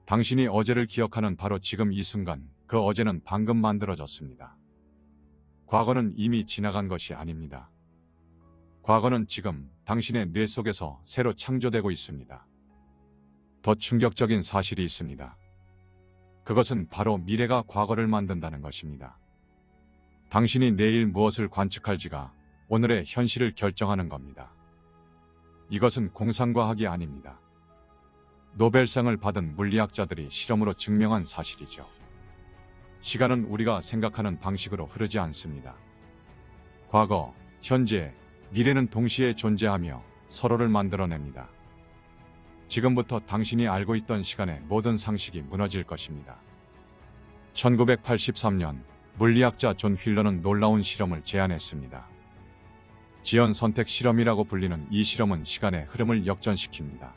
당신이 어제를 기억하는 바로 지금 이 순간, 그 어제는 방금 만들어졌습니다. 과거는 이미 지나간 것이 아닙니다. 과거는 지금 당신의 뇌 속에서 새로 창조되고 있습니다. 더 충격적인 사실이 있습니다. 그것은 바로 미래가 과거를 만든다는 것입니다. 당신이 내일 무엇을 관측할지가 오늘의 현실을 결정하는 겁니다. 이것은 공상과학이 아닙니다. 노벨상을 받은 물리학자들이 실험으로 증명한 사실이죠. 시간은 우리가 생각하는 방식으로 흐르지 않습니다. 과거, 현재, 미래는 동시에 존재하며 서로를 만들어냅니다. 지금부터 당신이 알고 있던 시간의 모든 상식이 무너질 것입니다. 1983년 물리학자 존 휠러는 놀라운 실험을 제안했습니다. 지연 선택 실험이라고 불리는 이 실험은 시간의 흐름을 역전시킵니다.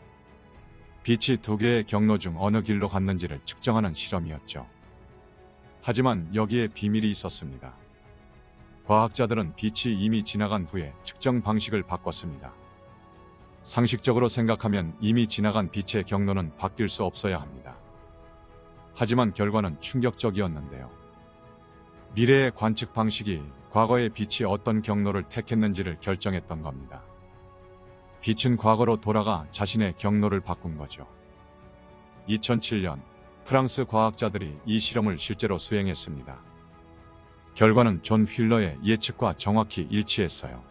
빛이 두 개의 경로 중 어느 길로 갔는지를 측정하는 실험이었죠. 하지만 여기에 비밀이 있었습니다. 과학자들은 빛이 이미 지나간 후에 측정 방식을 바꿨습니다. 상식적으로 생각하면 이미 지나간 빛의 경로는 바뀔 수 없어야 합니다. 하지만 결과는 충격적이었는데요. 미래의 관측 방식이 과거의 빛이 어떤 경로를 택했는지를 결정했던 겁니다. 빛은 과거로 돌아가 자신의 경로를 바꾼 거죠. 2007년 프랑스 과학자들이 이 실험을 실제로 수행했습니다. 결과는 존 휠러의 예측과 정확히 일치했어요.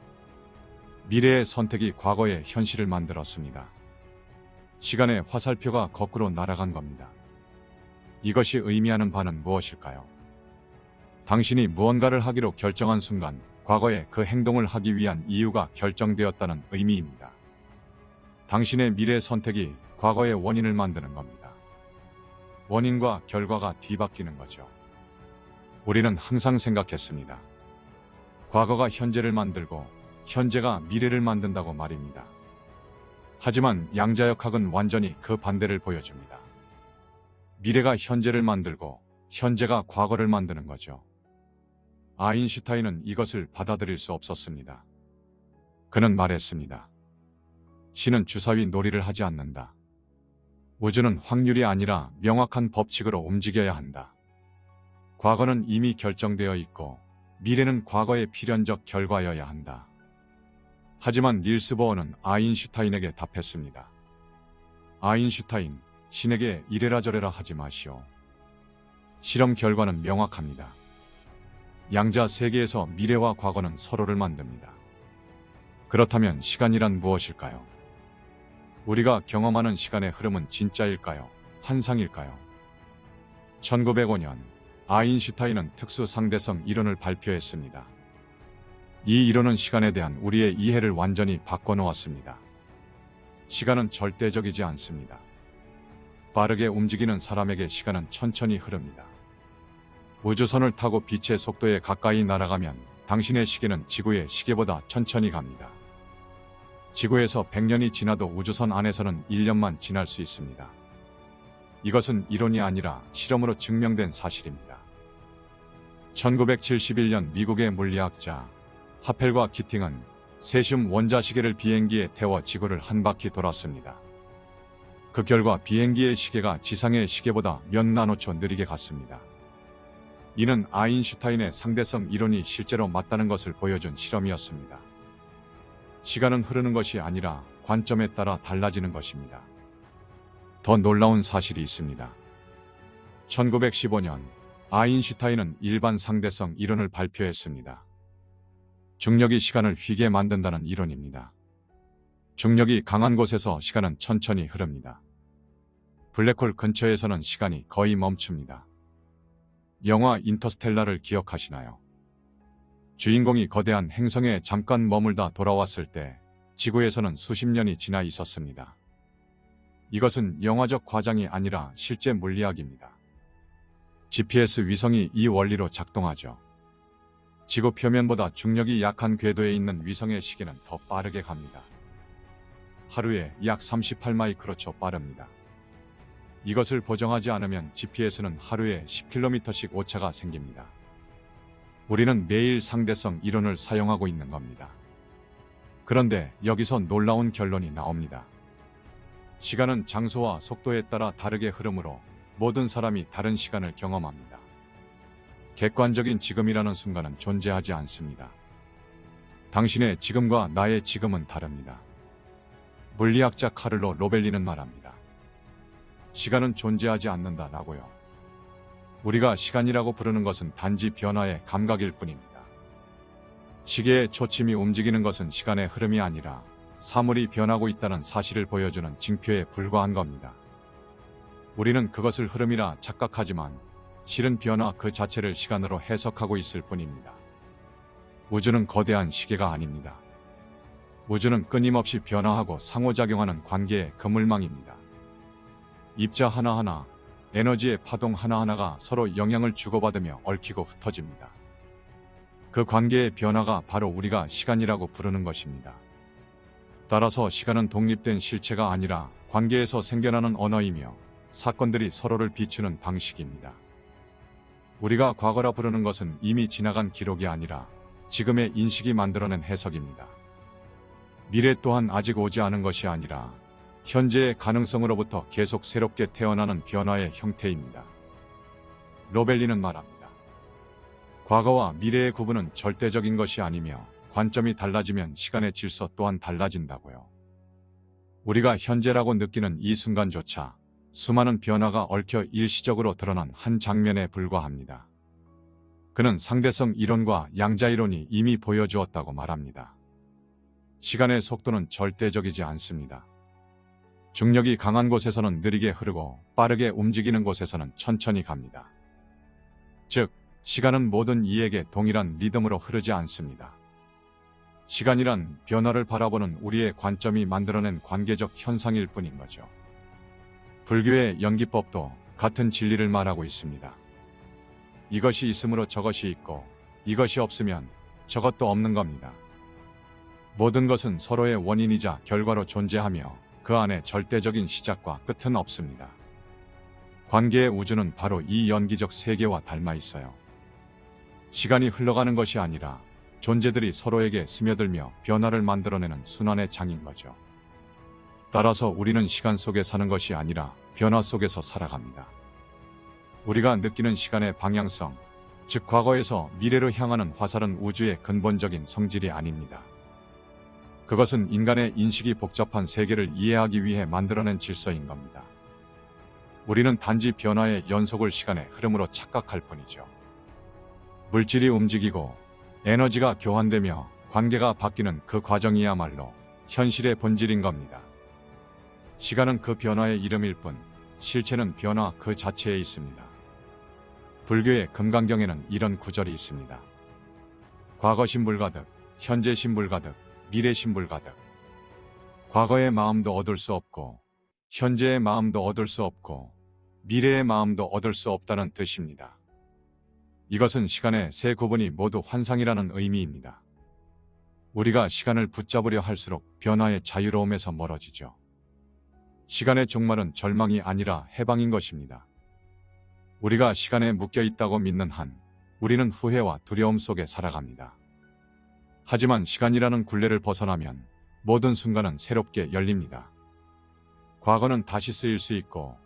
미래의 선택이 과거의 현실을 만들었습니다. 시간의 화살표가 거꾸로 날아간 겁니다. 이것이 의미하는 바는 무엇일까요? 당신이 무언가를 하기로 결정한 순간 과거에 그 행동을 하기 위한 이유가 결정되었다는 의미입니다. 당신의 미래 선택이 과거의 원인을 만드는 겁니다. 원인과 결과가 뒤바뀌는 거죠. 우리는 항상 생각했습니다. 과거가 현재를 만들고 현재가 미래를 만든다고 말입니다. 하지만 양자역학은 완전히 그 반대를 보여줍니다. 미래가 현재를 만들고 현재가 과거를 만드는 거죠. 아인슈타인은 이것을 받아들일 수 없었습니다. 그는 말했습니다. 신은 주사위 놀이를 하지 않는다. 우주는 확률이 아니라 명확한 법칙으로 움직여야 한다. 과거는 이미 결정되어 있고 미래는 과거의 필연적 결과여야 한다. 하지만 닐스 보어는 아인슈타인에게 답했습니다. 아인슈타인, 신에게 이래라 저래라 하지 마시오. 실험 결과는 명확합니다. 양자 세계에서 미래와 과거는 서로를 만듭니다. 그렇다면 시간이란 무엇일까요? 우리가 경험하는 시간의 흐름은 진짜일까요? 환상일까요? 1905년 아인슈타인은 특수 상대성 이론을 발표했습니다. 이 이론은 시간에 대한 우리의 이해를 완전히 바꿔놓았습니다. 시간은 절대적이지 않습니다. 빠르게 움직이는 사람에게 시간은 천천히 흐릅니다. 우주선을 타고 빛의 속도에 가까이 날아가면 당신의 시계는 지구의 시계보다 천천히 갑니다. 지구에서 100년이 지나도 우주선 안에서는 1년만 지날 수 있습니다. 이것은 이론이 아니라 실험으로 증명된 사실입니다. 1971년 미국의 물리학자 하펠과 키팅은 세슘 원자시계를 비행기에 태워 지구를 한 바퀴 돌았습니다. 그 결과 비행기의 시계가 지상의 시계보다 몇 나노초 느리게 갔습니다. 이는 아인슈타인의 상대성 이론이 실제로 맞다는 것을 보여준 실험이었습니다. 시간은 흐르는 것이 아니라 관점에 따라 달라지는 것입니다. 더 놀라운 사실이 있습니다. 1915년 아인슈타인은 일반 상대성 이론을 발표했습니다. 중력이 시간을 휘게 만든다는 이론입니다. 중력이 강한 곳에서 시간은 천천히 흐릅니다. 블랙홀 근처에서는 시간이 거의 멈춥니다. 영화 인터스텔라를 기억하시나요? 주인공이 거대한 행성에 잠깐 머물다 돌아왔을 때 지구에서는 수십 년이 지나 있었습니다. 이것은 영화적 과장이 아니라 실제 물리학입니다. GPS 위성이 이 원리로 작동하죠. 지구 표면보다 중력이 약한 궤도에 있는 위성의 시계는 더 빠르게 갑니다. 하루에 약 38마이크로초 빠릅니다. 이것을 보정하지 않으면 GPS는 하루에 10km씩 오차가 생깁니다. 우리는 매일 상대성 이론을 사용하고 있는 겁니다. 그런데 여기서 놀라운 결론이 나옵니다. 시간은 장소와 속도에 따라 다르게 흐르므로 모든 사람이 다른 시간을 경험합니다. 객관적인 지금이라는 순간은 존재하지 않습니다. 당신의 지금과 나의 지금은 다릅니다. 물리학자 카를로 로벨리는 말합니다. 시간은 존재하지 않는다라고요. 우리가 시간이라고 부르는 것은 단지 변화의 감각일 뿐입니다. 시계의 초침이 움직이는 것은 시간의 흐름이 아니라 사물이 변하고 있다는 사실을 보여주는 징표에 불과한 겁니다. 우리는 그것을 흐름이라 착각하지만 실은 변화 그 자체를 시간으로 해석하고 있을 뿐입니다. 우주는 거대한 시계가 아닙니다. 우주는 끊임없이 변화하고 상호작용하는 관계의 그물망입니다. 입자 하나하나, 에너지의 파동 하나하나가 서로 영향을 주고받으며 얽히고 흩어집니다. 그 관계의 변화가 바로 우리가 시간이라고 부르는 것입니다. 따라서 시간은 독립된 실체가 아니라 관계에서 생겨나는 언어이며 사건들이 서로를 비추는 방식입니다. 우리가 과거라 부르는 것은 이미 지나간 기록이 아니라 지금의 인식이 만들어낸 해석입니다. 미래 또한 아직 오지 않은 것이 아니라 현재의 가능성으로부터 계속 새롭게 태어나는 변화의 형태입니다. 로벨리는 말합니다. 과거와 미래의 구분은 절대적인 것이 아니며 관점이 달라지면 시간의 질서 또한 달라진다고요. 우리가 현재라고 느끼는 이 순간조차 수많은 변화가 얽혀 일시적으로 드러난 한 장면에 불과합니다. 그는 상대성 이론과 양자 이론이 이미 보여주었다고 말합니다. 시간의 속도는 절대적이지 않습니다. 중력이 강한 곳에서는 느리게 흐르고 빠르게 움직이는 곳에서는 천천히 갑니다. 즉, 시간은 모든 이에게 동일한 리듬으로 흐르지 않습니다. 시간이란 변화를 바라보는 우리의 관점이 만들어낸 관계적 현상일 뿐인 거죠. 불교의 연기법도 같은 진리를 말하고 있습니다. 이것이 있으므로 저것이 있고 이것이 없으면 저것도 없는 겁니다. 모든 것은 서로의 원인이자 결과로 존재하며 그 안에 절대적인 시작과 끝은 없습니다. 관계의 우주는 바로 이 연기적 세계와 닮아 있어요. 시간이 흘러가는 것이 아니라 존재들이 서로에게 스며들며 변화를 만들어내는 순환의 장인 거죠. 따라서 우리는 시간 속에 사는 것이 아니라 변화 속에서 살아갑니다. 우리가 느끼는 시간의 방향성, 즉 과거에서 미래로 향하는 화살은 우주의 근본적인 성질이 아닙니다. 그것은 인간의 인식이 복잡한 세계를 이해하기 위해 만들어낸 질서인 겁니다. 우리는 단지 변화의 연속을 시간의 흐름으로 착각할 뿐이죠. 물질이 움직이고 에너지가 교환되며 관계가 바뀌는 그 과정이야말로 현실의 본질인 겁니다. 시간은 그 변화의 이름일 뿐 실체는 변화 그 자체에 있습니다. 불교의 금강경에는 이런 구절이 있습니다. 과거 신불 가득, 현재 신불 가득, 미래 신불 가득. 과거의 마음도 얻을 수 없고 현재의 마음도 얻을 수 없고 미래의 마음도 얻을 수 없다는 뜻입니다. 이것은 시간의 세 구분이 모두 환상이라는 의미입니다. 우리가 시간을 붙잡으려 할수록 변화의 자유로움에서 멀어지죠. 시간의 종말은 절망이 아니라 해방인 것입니다. 우리가 시간에 묶여 있다고 믿는 한 우리는 후회와 두려움 속에 살아갑니다. 하지만 시간이라는 굴레를 벗어나면 모든 순간은 새롭게 열립니다. 과거는 다시 쓰일 수 있고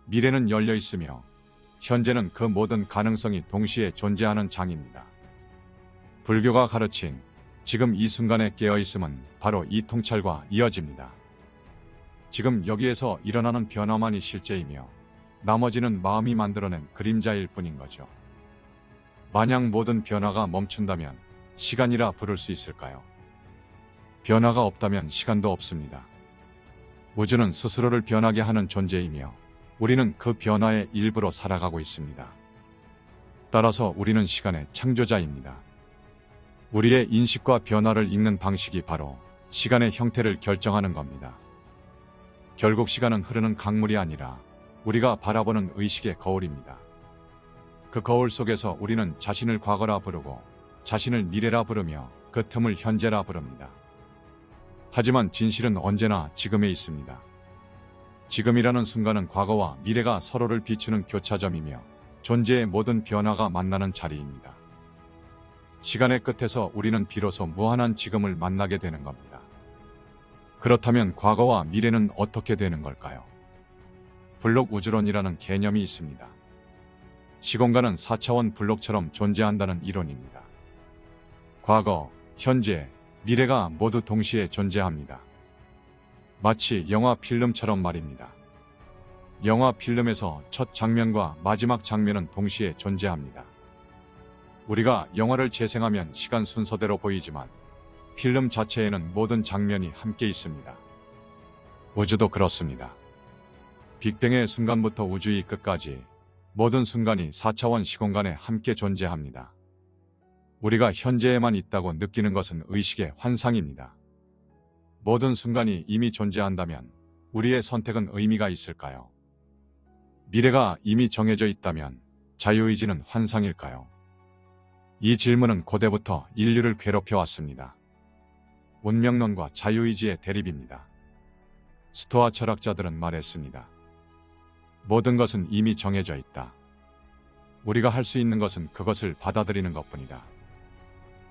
미래는 열려 있으며 현재는 그 모든 가능성이 동시에 존재하는 장입니다. 불교가 가르친 지금 이 순간에 깨어있음은 바로 이 통찰과 이어집니다. 지금 여기에서 일어나는 변화만이 실제이며 나머지는 마음이 만들어낸 그림자일 뿐인 거죠. 만약 모든 변화가 멈춘다면 시간이라 부를 수 있을까요? 변화가 없다면 시간도 없습니다. 우주는 스스로를 변하게 하는 존재이며 우리는 그 변화의 일부로 살아가고 있습니다. 따라서 우리는 시간의 창조자입니다. 우리의 인식과 변화를 읽는 방식이 바로 시간의 형태를 결정하는 겁니다. 결국 시간은 흐르는 강물이 아니라 우리가 바라보는 의식의 거울입니다. 그 거울 속에서 우리는 자신을 과거라 부르고 자신을 미래라 부르며 그 틈을 현재라 부릅니다. 하지만 진실은 언제나 지금에 있습니다. 지금이라는 순간은 과거와 미래가 서로를 비추는 교차점이며 존재의 모든 변화가 만나는 자리입니다. 시간의 끝에서 우리는 비로소 무한한 지금을 만나게 되는 겁니다. 그렇다면 과거와 미래는 어떻게 되는 걸까요? 블록 우주론이라는 개념이 있습니다. 시공간은 4차원 블록처럼 존재한다는 이론입니다. 과거, 현재, 미래가 모두 동시에 존재합니다. 마치 영화 필름처럼 말입니다. 영화 필름에서 첫 장면과 마지막 장면은 동시에 존재합니다. 우리가 영화를 재생하면 시간 순서대로 보이지만 필름 자체에는 모든 장면이 함께 있습니다. 우주도 그렇습니다. 빅뱅의 순간부터 우주의 끝까지 모든 순간이 4차원 시공간에 함께 존재합니다. 우리가 현재에만 있다고 느끼는 것은 의식의 환상입니다. 모든 순간이 이미 존재한다면 우리의 선택은 의미가 있을까요? 미래가 이미 정해져 있다면 자유의지는 환상일까요? 이 질문은 고대부터 인류를 괴롭혀왔습니다. 운명론과 자유의지의 대립입니다. 스토아 철학자들은 말했습니다. 모든 것은 이미 정해져 있다. 우리가 할 수 있는 것은 그것을 받아들이는 것뿐이다.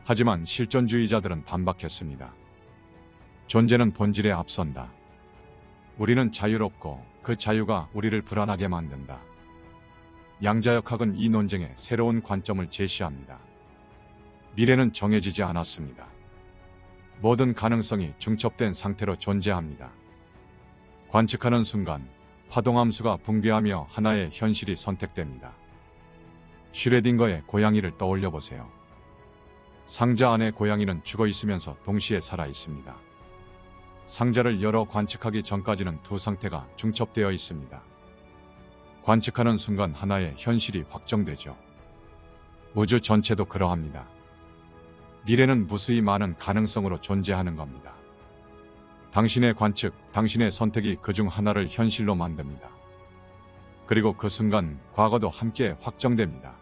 하지만 실존주의자들은 반박했습니다. 존재는 본질에 앞선다. 우리는 자유롭고 그 자유가 우리를 불안하게 만든다. 양자역학은 이 논쟁에 새로운 관점을 제시합니다. 미래는 정해지지 않았습니다. 모든 가능성이 중첩된 상태로 존재합니다. 관측하는 순간 파동함수가 붕괴하며 하나의 현실이 선택됩니다. 슈레딩거의 고양이를 떠올려 보세요. 상자 안의 고양이는 죽어 있으면서 동시에 살아 있습니다. 상자를 열어 관측하기 전까지는 두 상태가 중첩되어 있습니다. 관측하는 순간 하나의 현실이 확정되죠. 우주 전체도 그러합니다. 미래는 무수히 많은 가능성으로 존재하는 겁니다. 당신의 관측, 당신의 선택이 그중 하나를 현실로 만듭니다. 그리고 그 순간 과거도 함께 확정됩니다.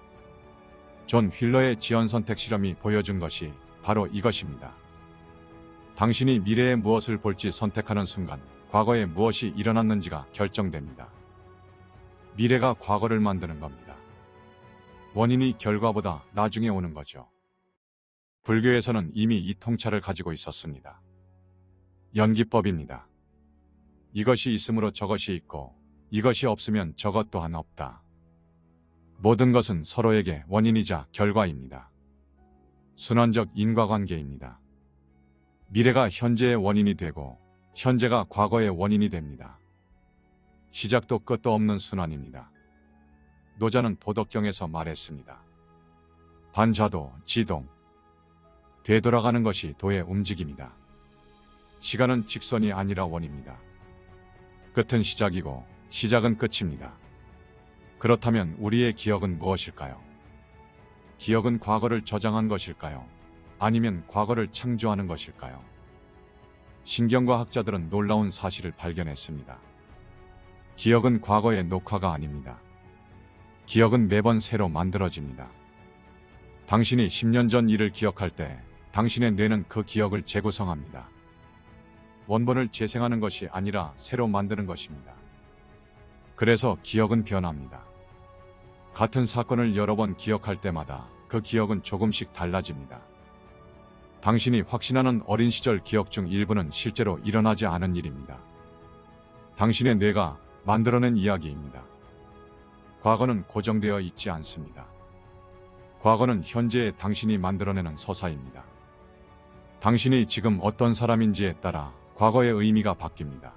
존 휠러의 지연 선택 실험이 보여준 것이 바로 이것입니다. 당신이 미래에 무엇을 볼지 선택하는 순간 과거에 무엇이 일어났는지가 결정됩니다. 미래가 과거를 만드는 겁니다. 원인이 결과보다 나중에 오는 거죠. 불교에서는 이미 이 통찰을 가지고 있었습니다. 연기법입니다. 이것이 있으므로 저것이 있고 이것이 없으면 저것 또한 없다. 모든 것은 서로에게 원인이자 결과입니다. 순환적 인과관계입니다. 미래가 현재의 원인이 되고 현재가 과거의 원인이 됩니다. 시작도 끝도 없는 순환입니다. 노자는 도덕경에서 말했습니다. 반자도, 지동. 되돌아가는 것이 도의 움직임이다. 시간은 직선이 아니라 원입니다. 끝은 시작이고 시작은 끝입니다. 그렇다면 우리의 기억은 무엇일까요? 기억은 과거를 저장한 것일까요? 아니면 과거를 창조하는 것일까요? 신경과학자들은 놀라운 사실을 발견했습니다. 기억은 과거의 녹화가 아닙니다. 기억은 매번 새로 만들어집니다. 당신이 10년 전 일을 기억할 때 당신의 뇌는 그 기억을 재구성합니다. 원본을 재생하는 것이 아니라 새로 만드는 것입니다. 그래서 기억은 변합니다. 같은 사건을 여러 번 기억할 때마다 그 기억은 조금씩 달라집니다. 당신이 확신하는 어린 시절 기억 중 일부는 실제로 일어나지 않은 일입니다. 당신의 뇌가 만들어낸 이야기입니다. 과거는 고정되어 있지 않습니다. 과거는 현재의 당신이 만들어내는 서사입니다. 당신이 지금 어떤 사람인지에 따라 과거의 의미가 바뀝니다.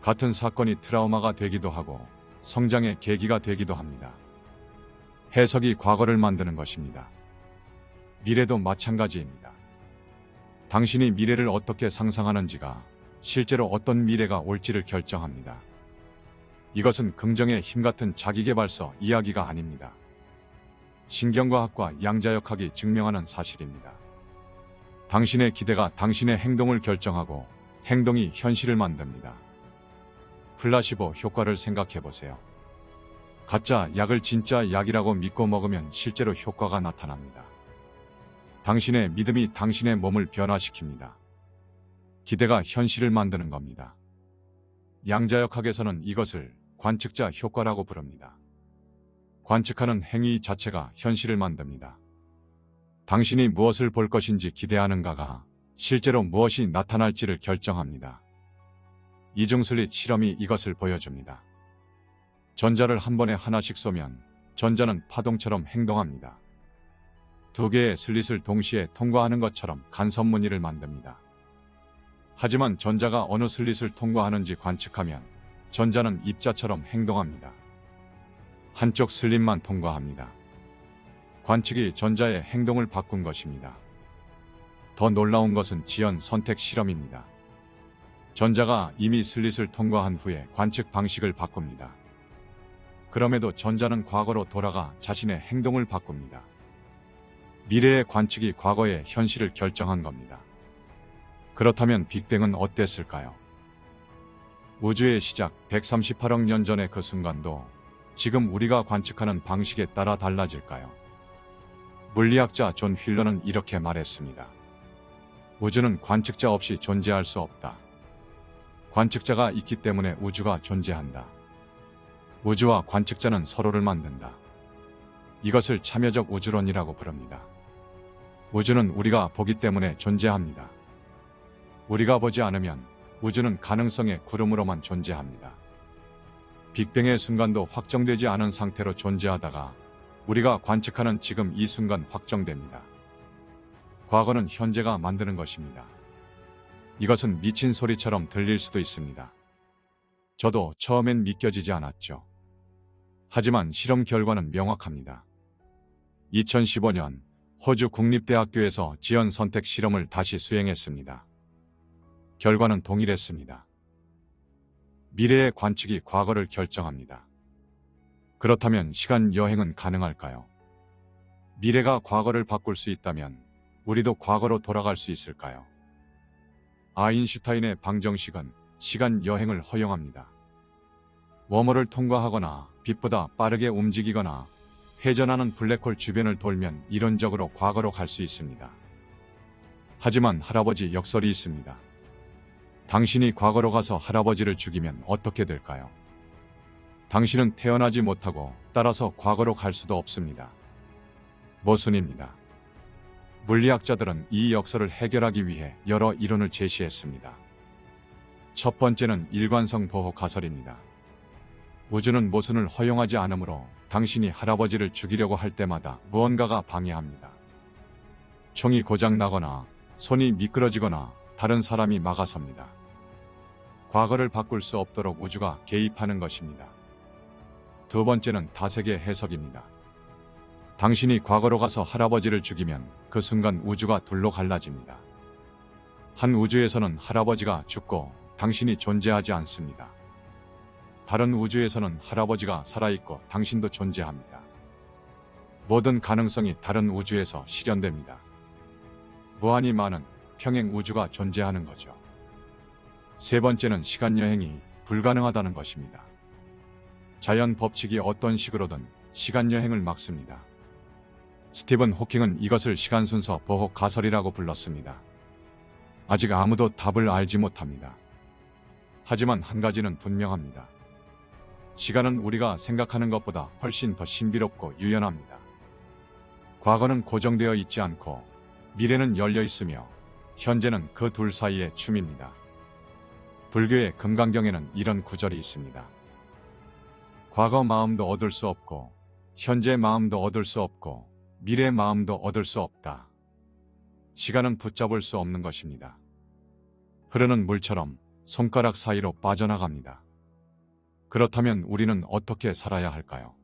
같은 사건이 트라우마가 되기도 하고 성장의 계기가 되기도 합니다. 해석이 과거를 만드는 것입니다. 미래도 마찬가지입니다. 당신이 미래를 어떻게 상상하는지가 실제로 어떤 미래가 올지를 결정합니다. 이것은 긍정의 힘 같은 자기계발서 이야기가 아닙니다. 신경과학과 양자역학이 증명하는 사실입니다. 당신의 기대가 당신의 행동을 결정하고 행동이 현실을 만듭니다. 플라시보 효과를 생각해 보세요. 가짜 약을 진짜 약이라고 믿고 먹으면 실제로 효과가 나타납니다. 당신의 믿음이 당신의 몸을 변화시킵니다. 기대가 현실을 만드는 겁니다. 양자역학에서는 이것을 관측자 효과라고 부릅니다. 관측하는 행위 자체가 현실을 만듭니다. 당신이 무엇을 볼 것인지 기대하는가가 실제로 무엇이 나타날지를 결정합니다. 이중슬릿 실험이 이것을 보여줍니다. 전자를 한 번에 하나씩 쏘면 전자는 파동처럼 행동합니다. 두 개의 슬릿을 동시에 통과하는 것처럼 간섭무늬를 만듭니다. 하지만 전자가 어느 슬릿을 통과하는지 관측하면 전자는 입자처럼 행동합니다. 한쪽 슬릿만 통과합니다. 관측이 전자의 행동을 바꾼 것입니다. 더 놀라운 것은 지연 선택 실험입니다. 전자가 이미 슬릿을 통과한 후에 관측 방식을 바꿉니다. 그럼에도 전자는 과거로 돌아가 자신의 행동을 바꿉니다. 미래의 관측이 과거의 현실을 결정한 겁니다. 그렇다면 빅뱅은 어땠을까요? 우주의 시작 138억 년 전의 그 순간도 지금 우리가 관측하는 방식에 따라 달라질까요? 물리학자 존 휠러는 이렇게 말했습니다. 우주는 관측자 없이 존재할 수 없다. 관측자가 있기 때문에 우주가 존재한다. 우주와 관측자는 서로를 만든다. 이것을 참여적 우주론이라고 부릅니다. 우주는 우리가 보기 때문에 존재합니다. 우리가 보지 않으면 우주는 가능성의 구름으로만 존재합니다. 빅뱅의 순간도 확정되지 않은 상태로 존재하다가 우리가 관측하는 지금 이 순간 확정됩니다. 과거는 현재가 만드는 것입니다. 이것은 미친 소리처럼 들릴 수도 있습니다. 저도 처음엔 믿겨지지 않았죠. 하지만 실험 결과는 명확합니다. 2015년 호주 국립대학교에서 지연 선택 실험을 다시 수행했습니다. 결과는 동일했습니다. 미래의 관측이 과거를 결정합니다. 그렇다면 시간 여행은 가능할까요? 미래가 과거를 바꿀 수 있다면 우리도 과거로 돌아갈 수 있을까요? 아인슈타인의 방정식은 시간 여행을 허용합니다. 웜홀을 통과하거나 빛보다 빠르게 움직이거나 회전하는 블랙홀 주변을 돌면 이론적으로 과거로 갈 수 있습니다. 하지만 할아버지 역설이 있습니다. 당신이 과거로 가서 할아버지를 죽이면 어떻게 될까요? 당신은 태어나지 못하고 따라서 과거로 갈 수도 없습니다. 모순입니다. 물리학자들은 이 역설을 해결하기 위해 여러 이론을 제시했습니다. 첫 번째는 일관성 보호 가설입니다. 우주는 모순을 허용하지 않으므로 당신이 할아버지를 죽이려고 할 때마다 무언가가 방해합니다. 총이 고장나거나 손이 미끄러지거나 다른 사람이 막아섭니다. 과거를 바꿀 수 없도록 우주가 개입하는 것입니다. 두 번째는 다세계 해석입니다. 당신이 과거로 가서 할아버지를 죽이면 그 순간 우주가 둘로 갈라집니다. 한 우주에서는 할아버지가 죽고 당신이 존재하지 않습니다. 다른 우주에서는 할아버지가 살아있고 당신도 존재합니다. 모든 가능성이 다른 우주에서 실현됩니다. 무한히 많은 평행 우주가 존재하는 거죠. 세 번째는 시간 여행이 불가능하다는 것입니다. 자연 법칙이 어떤 식으로든 시간 여행을 막습니다. 스티븐 호킹은 이것을 시간 순서 보호 가설이라고 불렀습니다. 아직 아무도 답을 알지 못합니다. 하지만 한 가지는 분명합니다. 시간은 우리가 생각하는 것보다 훨씬 더 신비롭고 유연합니다. 과거는 고정되어 있지 않고 미래는 열려 있으며 현재는 그 둘 사이의 춤입니다. 불교의 금강경에는 이런 구절이 있습니다. 과거 마음도 얻을 수 없고 현재 마음도 얻을 수 없고 미래 마음도 얻을 수 없다. 시간은 붙잡을 수 없는 것입니다. 흐르는 물처럼 손가락 사이로 빠져나갑니다. 그렇다면 우리는 어떻게 살아야 할까요?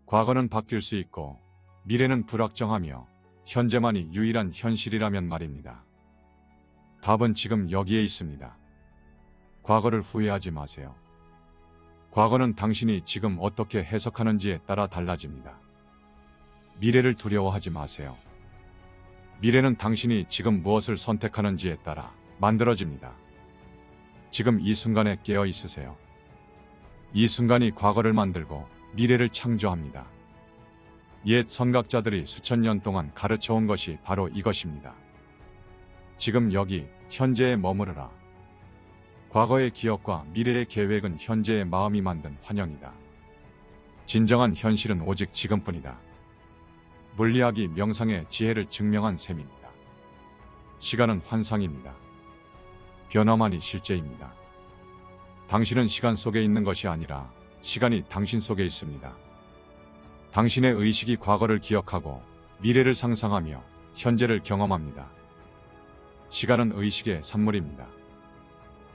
과거는 바뀔 수 있고 미래는 불확정하며 현재만이 유일한 현실이라면 말입니다. 답은 지금 여기에 있습니다. 과거를 후회하지 마세요. 과거는 당신이 지금 어떻게 해석하는지에 따라 달라집니다. 미래를 두려워하지 마세요. 미래는 당신이 지금 무엇을 선택하는지에 따라 만들어집니다. 지금 이 순간에 깨어 있으세요. 이 순간이 과거를 만들고 미래를 창조합니다. 옛 선각자들이 수천 년 동안 가르쳐온 것이 바로 이것입니다. 지금 여기 현재에 머무르라. 과거의 기억과 미래의 계획은 현재의 마음이 만든 환영이다. 진정한 현실은 오직 지금뿐이다. 물리학이 명상의 지혜를 증명한 셈입니다. 시간은 환상입니다. 변화만이 실제입니다. 당신은 시간 속에 있는 것이 아니라 시간이 당신 속에 있습니다. 당신의 의식이 과거를 기억하고 미래를 상상하며 현재를 경험합니다. 시간은 의식의 산물입니다.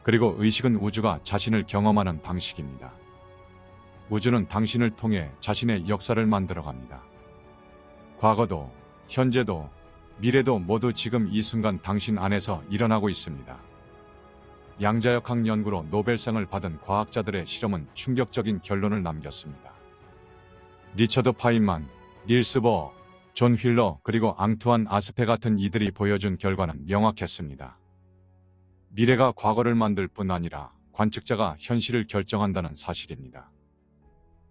그리고 의식은 우주가 자신을 경험하는 방식입니다. 우주는 당신을 통해 자신의 역사를 만들어갑니다. 과거도, 현재도, 미래도 모두 지금 이 순간 당신 안에서 일어나고 있습니다. 양자역학 연구로 노벨상을 받은 과학자들의 실험은 충격적인 결론을 남겼습니다. 리처드 파인만, 닐스 보어, 존 휠러 그리고 앙투안 아스페 같은 이들이 보여준 결과는 명확했습니다. 미래가 과거를 만들 뿐 아니라 관측자가 현실을 결정한다는 사실입니다.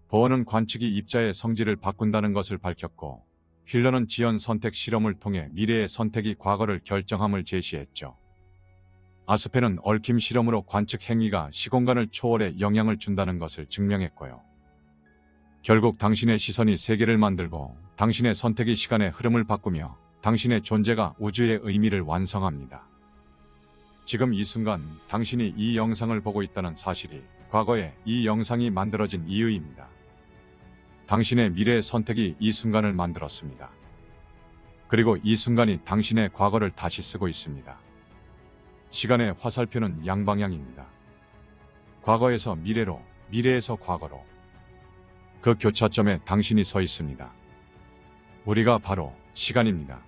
보어는 관측이 입자의 성질을 바꾼다는 것을 밝혔고, 휠러는 지연 선택 실험을 통해 미래의 선택이 과거를 결정함을 제시했죠. 아스페는 얽힘 실험으로 관측 행위가 시공간을 초월해 영향을 준다는 것을 증명했고요. 결국 당신의 시선이 세계를 만들고 당신의 선택이 시간의 흐름을 바꾸며 당신의 존재가 우주의 의미를 완성합니다. 지금 이 순간 당신이 이 영상을 보고 있다는 사실이 과거에 이 영상이 만들어진 이유입니다. 당신의 미래의 선택이 이 순간을 만들었습니다. 그리고 이 순간이 당신의 과거를 다시 쓰고 있습니다. 시간의 화살표는 양방향입니다. 과거에서 미래로, 미래에서 과거로. 그 교차점에 당신이 서 있습니다. 우리가 바로 시간입니다.